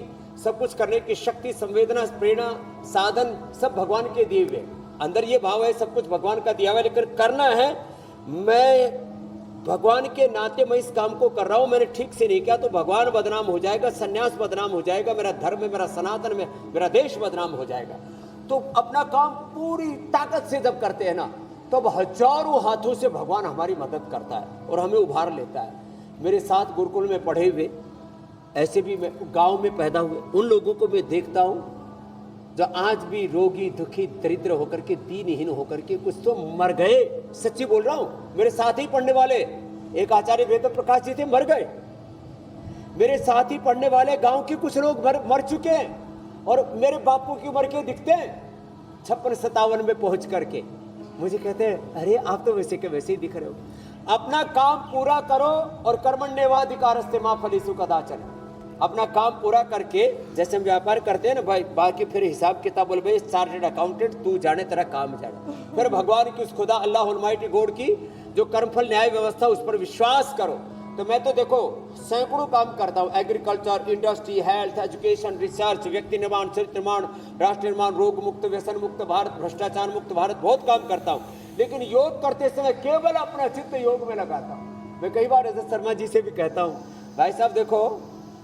सब कुछ करने की शक्ति, संवेदना, प्रेरणा, साधन सब भगवान के दिए हुए। अंदर ये भाव है सब कुछ भगवान का दिया हुआ है, लेकिन करना है मैं भगवान के नाते मैं इस काम को कर रहा हूं। मैंने ठीक से नहीं किया तो भगवान बदनाम हो जाएगा, सन्यास बदनाम हो जाएगा, मेरा धर्म में, मेरा सनातन में, मेरा देश बदनाम हो जाएगा। तो अपना काम पूरी ताकत से जब करते हैं ना, तब हजारों हाथों से भगवान हमारी मदद करता है और हमें उभार लेता है। मेरे साथ गुरुकुल में पढ़े हुए, ऐसे भी मैं गांव में पैदा हुए, उन लोगों को मैं देखता हूं जो आज भी रोगी दुखी दरिद्र होकर के दीनहीन होकर के कुछ तो मर गए। सच्ची बोल रहा हूं, मेरे साथ ही पढ़ने वाले एक आचार्य वेद प्रकाश जी थे, मर गए। मेरे साथ ही पढ़ने वाले गांव के कुछ लोग मर चुके हैं और मेरे बापू की उम्र के दिखते हैं 56-57 में पहुंच करके। मुझे कहते हैं अरे आप तो वैसे के वैसे ही दिख रहे हो। अपना काम पूरा करो और कर्मण्येवाधिकारस्ते मा फलेषु कदाचन। अपना काम पूरा करके, जैसे हम व्यापार करते हैं ना भाई, बाकी फिर हिसाब किताब बोल भाई चार्टर्ड अकाउंटेंट तू जाने तेरा काम जाने। फिर भगवान की उस खुदा अल्लाह अलमाइटी गॉड की जो कर्मफल न्याय व्यवस्था, उस पर विश्वास करो। तो मैं तो देखो सैकड़ों काम करता हूँ, agriculture, industry, health, education, research, व्यक्ति निर्माण, चरित्र निर्माण, राष्ट्र निर्माण, रोग मुक्त, व्यसन मुक्त भारत, भ्रष्टाचार मुक्त भारत, बहुत काम करता हूँ। लेकिन योग करते समय केवल अपना चित्त योग में लगाता हूँ। मैं कई बार रजत शर्मा जी से भी कहता हूँ, भाई साहब देखो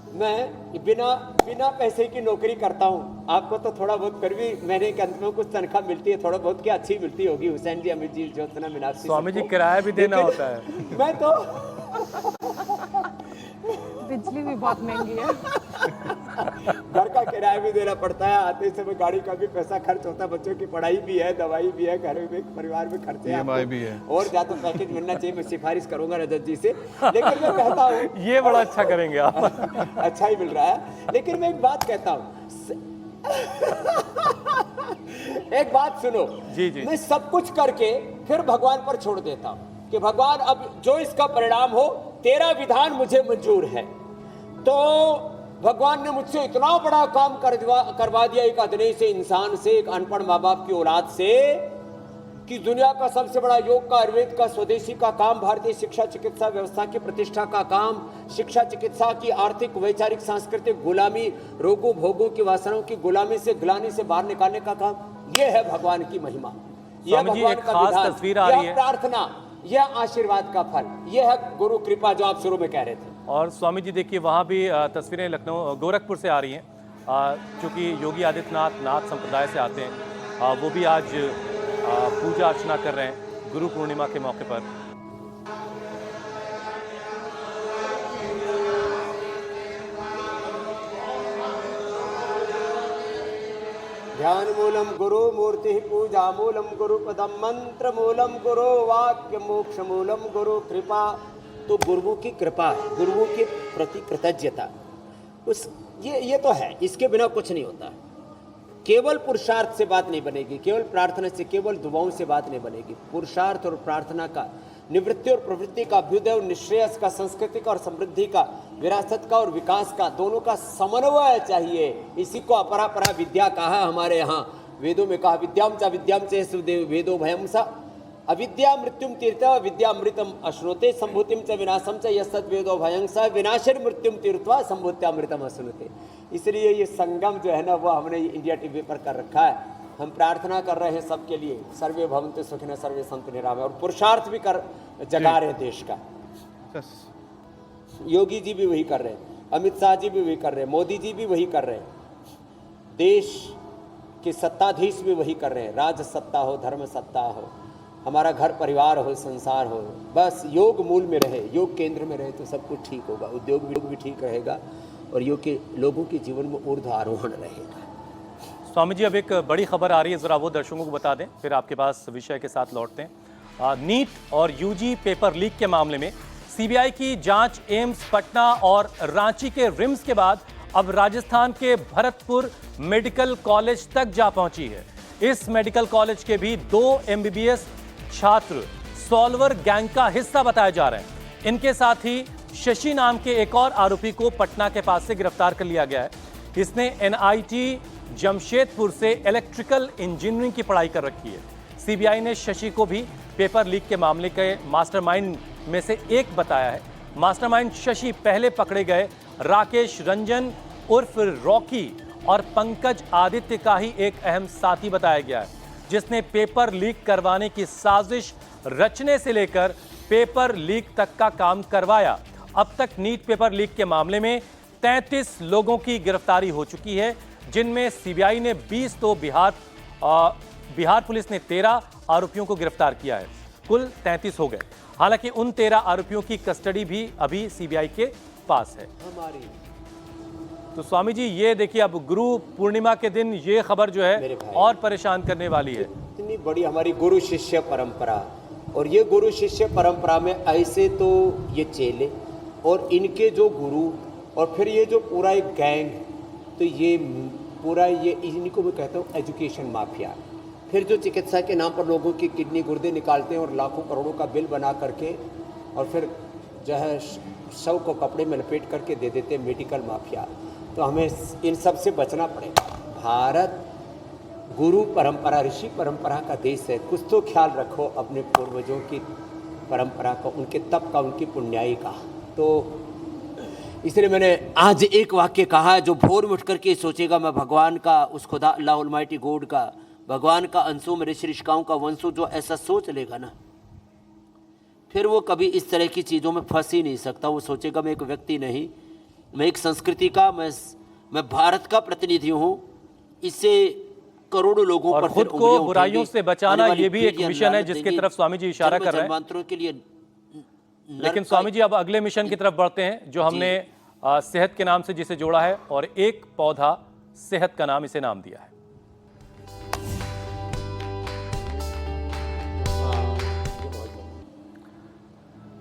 मैं बिना पैसे की नौकरी करता हूँ, आपको तो थोड़ा बहुत फिर भी महीने के अंत में कुछ तनख्वाह मिलती है, थोड़ा बहुत क्या अच्छी मिलती होगी। हुसैन जी, अमित जी, ज्योत्सना, मीनाक्षी, स्वामी जी किराया भी देना होता है। मैं तो बिजली भी बहुत महंगी है। घर का किराया भी देना पड़ता है, आते समय गाड़ी का भी पैसा खर्च होता है, बच्चों की पढ़ाई भी है, दवाई भी है, घर में परिवार में खर्चे EMI भी है। और ज्यादा पैकेज मिलना चाहिए, मैं सिफारिश करूंगा रजत जी से। लेकिन मैं कहता हूँ ये बड़ा अच्छा करेंगे आप। अच्छा ही मिल रहा है। लेकिन मैं एक बात कहता हूँ, एक बात सुनो जी जी। मैं सब कुछ करके फिर भगवान पर छोड़ देता हूँ कि भगवान अब जो इसका परिणाम हो तेरा विधान मुझे मंजूर है। तो भगवान ने मुझसे इतना बड़ा काम करवा दिया, एक अधने से इंसान से, एक अनपढ़ माँ बाप की औलाद से, कि दुनिया का सबसे बड़ा योग का, आयुर्वेद का, स्वदेशी का काम, भारतीय शिक्षा चिकित्सा व्यवस्था की प्रतिष्ठा का काम, शिक्षा चिकित्सा की आर्थिक वैचारिक सांस्कृतिक गुलामी, रोगों भोगों की वासनाओं की गुलामी से, ग्लानि से बाहर निकालने का काम। यह है भगवान की महिमा, यह भगवान का विधान, यह प्रार्थना, यह आशीर्वाद का फल, यह है गुरु कृपा जो आप शुरू में कह रहे थे। और स्वामी जी देखिए वहाँ भी तस्वीरें लखनऊ गोरखपुर से आ रही हैं, चूँकि योगी आदित्यनाथ नाथ संप्रदाय से आते हैं, वो भी आज पूजा अर्चना कर रहे हैं गुरु पूर्णिमा के मौके पर। ध्यान मूलम गुरु मूर्ति पूजा मूलम गुरु पदम मंत्र मूलम गुरु वाक्य मोक्ष मूलम गुरु कृपा। तो गुरुओं की कृपा, गुरुओं के प्रति कृतज्ञता, उस ये तो है, इसके बिना कुछ नहीं होता। केवल पुरुषार्थ से बात नहीं बनेगी, केवल प्रार्थना से, केवल दुआओं से बात नहीं बनेगी। पुरुषार्थ और प्रार्थना का, निवृत्ति और प्रवृत्ति का, अभ्युदय और निश्रेयस का, संस्कृति का और समृद्धि का, विरासत का और विकास का, दोनों का समन्वय चाहिए। इसी को अपरा परा विद्या कहा हमारे यहाँ वेदों में, कहा विद्याम च वेदो भयम सा अविद्या मृत्युम तीर्थ विद्यामृतम अश्नुते संभूतिम च विनाशम च यस्तद वेदो भयं स विनाशर मृत्युम तीर्थवा संभूत्यामृतम अश्नुते। इसलिए ये संगम जो है ना, वो हमने इंडिया टीवी पर कर रखा है। हम प्रार्थना कर रहे हैं सबके लिए, सर्वे भवन्तु सुखिनः सर्वे सन्तु निरामया, और पुरुषार्थ भी कर जगा रहे हैं देश का। योगी जी भी वही कर रहे हैं, अमित शाह जी भी वही कर रहे हैं, मोदी जी भी वही कर रहे हैं, देश के सत्ताधीश भी वही कर रहे हैं। राज सत्ता हो, धर्म सत्ता हो, हमारा घर परिवार हो, संसार हो, बस योग मूल में रहे, योग केंद्र में रहे तो सब कुछ ठीक होगा। उद्योग भी ठीक रहेगा और योग के लोगों के जीवन में ऊर्ध्व आरोहण रहेगा। स्वामी जी अब एक बड़ी खबर आ रही है, ज़रा वो दर्शकों को बता दें, फिर आपके पास विषय के साथ लौटते हैं। नीट और यूजी पेपर लीक के मामले में सीबीआई की जांच एम्स पटना और रांची के रिम्स के बाद अब राजस्थान के भरतपुर मेडिकल कॉलेज तक जा पहुंची है। इस मेडिकल कॉलेज के भी 2 MBBS छात्र सॉल्वर गैंग का हिस्सा बताए जा रहे हैं। इनके साथ ही शशि नाम के एक और आरोपी को पटना के पास से गिरफ्तार कर लिया गया है। इसने NIT जमशेदपुर से इलेक्ट्रिकल इंजीनियरिंग की पढ़ाई कर रखी है। सीबीआई ने शशि को भी पेपर लीक के मामले के मास्टरमाइंड में से एक बताया है। मास्टरमाइंड शशि पहले पकड़े गए राकेश रंजन उर्फ रॉकी और पंकज आदित्य का ही एक अहम साथी बताया गया है, जिसने पेपर लीक करवाने की साजिश रचने से लेकर पेपर लीक तक का काम करवाया। अब तक नीट पेपर लीक के मामले में 33 लोगों की गिरफ्तारी हो चुकी है, जिनमें सीबीआई ने 20 तो बिहार पुलिस ने 13 आरोपियों को गिरफ्तार किया है। कुल 33 हो गए। हालांकि उन 13 आरोपियों की कस्टडी भी अभी सीबीआई के पास है। हमारी तो स्वामी जी ये देखिए, अब गुरु पूर्णिमा के दिन ये खबर जो मेरे है भाई। और परेशान करने वाली है। इतनी बड़ी हमारी गुरु शिष्य परंपरा, और ये गुरु शिष्य परंपरा में ऐसे तो ये चेले और इनके जो गुरु और फिर ये जो पूरा एक गैंग, तो ये पूरा ये इनको मैं कहता हूँ एजुकेशन माफिया। फिर जो चिकित्सा के नाम पर लोगों की किडनी गुर्दे निकालते हैं और लाखों करोड़ों का बिल बना करके और फिर जो है शव को कपड़े में लपेट करके दे देते हैं, मेडिकल माफिया। तो हमें इन सब से बचना पड़ेगा। भारत गुरु परंपरा, ऋषि परंपरा का देश है। कुछ तो ख्याल रखो अपने पूर्वजों की परंपरा का, उनके तप का, उनकी पुण्याई का। तो इसलिए मैंने आज एक वाक्य कहा है, जो भोर में उठ करके सोचेगा मैं भगवान का, उस खुदा अल्लाह अलमाइटी गॉड का, भगवान का अंशों मेरे ऋषिकाओं का वंशों, जो ऐसा सोच लेगा ना, फिर वो कभी इस तरह की चीज़ों में फंस ही नहीं सकता। वो सोचेगा मैं एक व्यक्ति नहीं, मैं एक संस्कृति का, मैं भारत का प्रतिनिधि हूँ। इससे करोड़ों लोगों और पर खुद फिर को उंगलियां बुराइयों उठेंगी। से बचाना आने वाली ये भी एक पीढ़ियां मिशन है लानत जिसकी देंगी। तरफ स्वामी जी इशारा कर रहे हैं। जन्मांतरों के लिए लेकिन स्वामी जी अब अगले मिशन की तरफ बढ़ते हैं, जो हमने सेहत के नाम से जिसे जोड़ा है, और एक पौधा सेहत का नाम इसे नाम दिया है।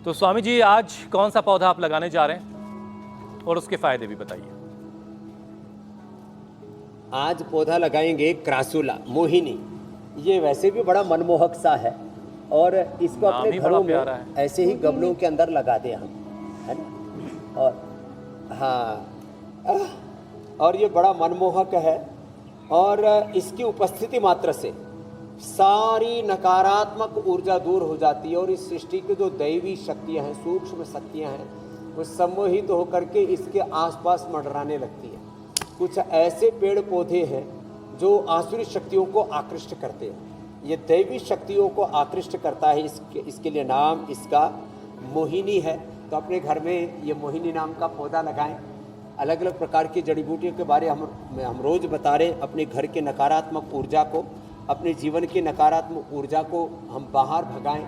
तो स्वामी जी आज कौन सा पौधा आप लगाने जा रहे हैं और उसके फायदे भी बताइए। आज पौधा लगाएंगे क्रासुला मोहिनी। ये वैसे भी बड़ा मनमोहक सा है, और इसको नाम अपने ही बड़ा घरों प्यारा में है। ऐसे ही गमलों के अंदर लगा दें हम, है ना। और हाँ, और ये बड़ा मनमोहक है, और इसकी उपस्थिति मात्र से सारी नकारात्मक ऊर्जा दूर हो जाती है, और इस सृष्टि की जो दैवी शक्तियाँ हैं, सूक्ष्म शक्तियाँ हैं, वो सम्मोहित होकर के इसके आसपास मंडराने लगती है। कुछ ऐसे पेड़ पौधे हैं जो आसुरी शक्तियों को आकृष्ट करते हैं, ये दैवी शक्तियों को आकृष्ट करता है। इसके लिए नाम इसका मोहिनी है। तो अपने घर में ये मोहिनी नाम का पौधा लगाएं। अलग अलग प्रकार की जड़ी बूटियों के बारे हम रोज़ बता रहे हैं। अपने घर के नकारात्मक ऊर्जा को, अपने जीवन की नकारात्मक ऊर्जा को हम बाहर भगाएं।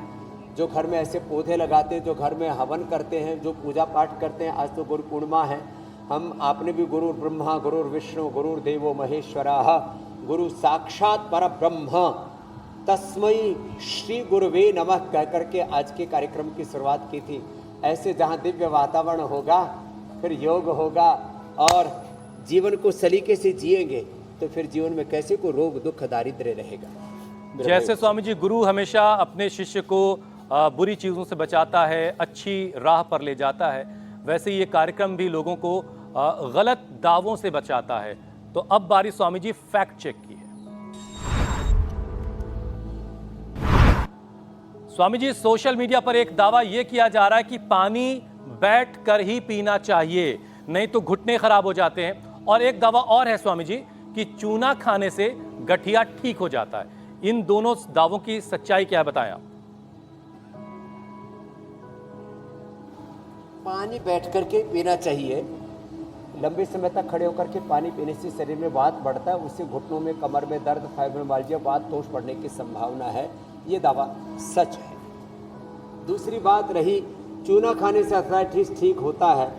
जो घर में ऐसे पौधे लगाते हैं, जो घर में हवन करते हैं, जो पूजा पाठ करते हैं, आज तो गुरु पूर्णिमा है, हम आपने भी गुरु ब्रह्मा गुरु विष्णु गुरु देवो महेश्वरा गुरु साक्षात पर ब्रह्म तस्मई श्री गुरुवे नमः कह करके आज के कार्यक्रम की शुरुआत की थी। ऐसे जहाँ दिव्य वातावरण होगा, फिर योग होगा, और जीवन को सलीके से जिएंगे, तो फिर जीवन में कैसे को रोग दुख दारिद्र्य रहेगा। जैसे स्वामी जी गुरु हमेशा अपने शिष्य को बुरी चीज़ों से बचाता है, अच्छी राह पर ले जाता है, वैसे ये कार्यक्रम भी लोगों को गलत दावों से बचाता है। तो अब बारी स्वामी जी फैक्ट चेक की है। स्वामी जी सोशल मीडिया पर एक दावा यह किया जा रहा है कि पानी बैठ कर ही पीना चाहिए, नहीं तो घुटने खराब हो जाते हैं। और एक दावा और है स्वामी जी कि चूना खाने से गठिया ठीक हो जाता है। इन दोनों दावों की सच्चाई क्या है, बताएं आप। पानी बैठ करके पीना चाहिए। लंबे समय तक खड़े होकर के पानी पीने से शरीर में वात बढ़ता है, उससे घुटनों में, कमर में दर्द, फाइब्रोमाइल्जिया, वात दोष बढ़ने की संभावना है। ये दावा सच है। दूसरी बात रही, चूना खाने से अर्थराइटिस ठीक होता है।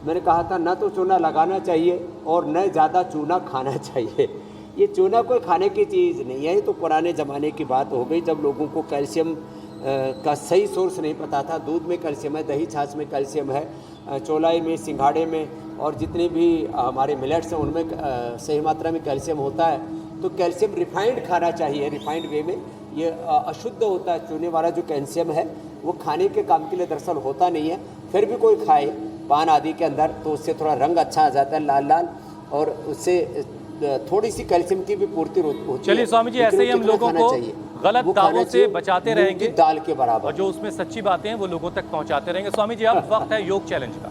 मैंने कहा था न तो चूना लगाना चाहिए और न ज़्यादा चूना खाना चाहिए। ये चूना कोई खाने की चीज़ नहीं है। ये तो पुराने ज़माने की बात हो गई, जब लोगों को कैल्शियम का सही सोर्स नहीं पता था। दूध में कैल्शियम है, दही छाछ में कैल्शियम है, चौलाई में, सिंघाड़े में, और जितने भी हमारे मिलेट्स हैं उनमें सही मात्रा में कैल्शियम होता है। तो कैल्शियम रिफाइंड खाना चाहिए, रिफाइंड वे में। ये अशुद्ध होता है। चूने वाला जो कैल्शियम है वो खाने के काम के लिए दरअसल होता नहीं है। फिर भी कोई खाए पान आदि के अंदर तो उससे थोड़ा रंग अच्छा आ जाता है, लाल लाल, और उससे थोड़ी सी कैल्शियम की भी पूर्ति होती है। चलिए स्वामी जी, ऐसे ही हम लोगों को गलत दावों से बचाते रहेंगे, दाल के बराबर, और जो उसमें सच्ची बातें हैं वो लोगों तक पहुंचाते रहेंगे। स्वामी जी अब वक्त है योग चैलेंज का।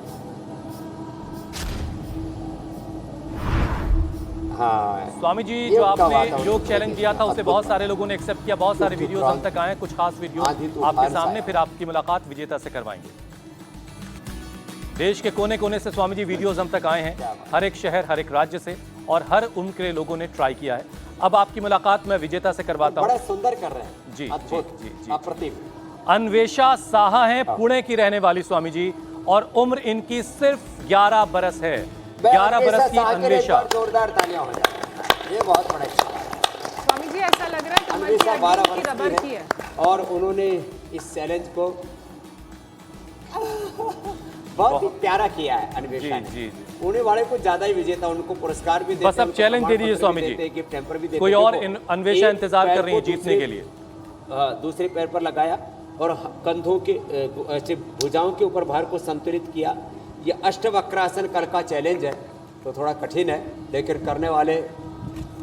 हाँ स्वामी जी, जो आपने योग चैलेंज दिया था उसे बहुत सारे लोगों ने एक्सेप्ट किया, बहुत सारे वीडियोस हम तक आए हैं, कुछ खास वीडियो आपके सामने, फिर आपकी मुलाकात विजेता से करवाएंगे। देश के कोने कोने से स्वामी जी वीडियोस हम तक आए हैं, हर एक शहर, हर एक राज्य से, और हर उम्र के लोगों ने ट्राई किया है। अब आपकी मुलाकात मैं विजेता से करवाता हूँ। बड़ा सुंदर कर रहे हैं जी, अद्भुत, जी, जी, जी। अप्रतिम। अन्वेषा साहा हैं, पुणे की रहने वाली स्वामी जी, और उम्र इनकी सिर्फ 11 बरस है। 11 बरस की साहब के लिए एक अन्वेषा। बार जोरदार तालियां हो जाए, ये बहुत बड़ा अच्छा। स्वामी जी ऐसा लग रहा है कमर की अन्वेषा 12 हड्डी की वर्ष रबर की की है। है और उन्होंने इस चैलेंज को बहुत ही प्यारा किया है। अन्वेषा ने जी। पुणे वाले को ज्यादा ही विजेता, उनको पुरस्कार भी देते बस हैं, अब उनको चैलेंज दे प्रमाण दीजिए पत्र स्वामी भी जी। देते हैं, गिफ्ट हैम्पर भी देते कोई हैं। और देखो, अन्वेषा एक इंतजार पैर कर रही है को जीतने के लिए। दूसरे पैर पर लगाया और कंधों के ऐसे भुजाओं के ऊपर भार को संतुलित किया। ये अष्टवक्रासन कल का चैलेंज है, तो थोड़ा कठिन है, लेकिन करने वाले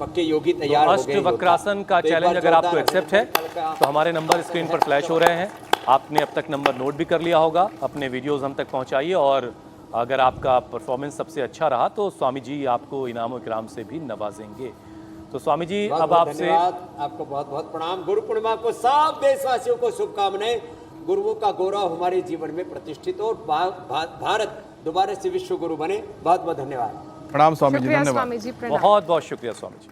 पक्के योगी तैयार हो गए। अष्टवक्रासन का तो एक चैलेंज बार अगर आपको जोरदार एक्सेप्ट है अभिनंदन कल का तो हमारे नंबर स्क्रीन पर फ्लैश हो रहे हैं। आपने अब तक नंबर नोट भी कर लिया होगा, अपने वीडियोस हम तक पहुंचाइए और अगर आपका परफॉर्मेंस सबसे अच्छा रहा तो स्वामी जी आपको इनाम इकराम से भी नवाजेंगे। तो स्वामी जी बहुत अब बहुत आपसे धन्यवाद, आपको बहुत बहुत प्रणाम। गुरु पूर्णिमा को सब देशवासियों को शुभकामनाएं। गुरुओं का गौरव हमारे जीवन में प्रतिष्ठित हो और भारत दोबारा से विश्व गुरु बने। बहुत बहुत धन्यवाद। प्रणाम स्वामी जी, शुक्रिया धन्यवाद। स्वामी जी, प्रणाम। बहुत बहुत शुक्रिया स्वामी जी।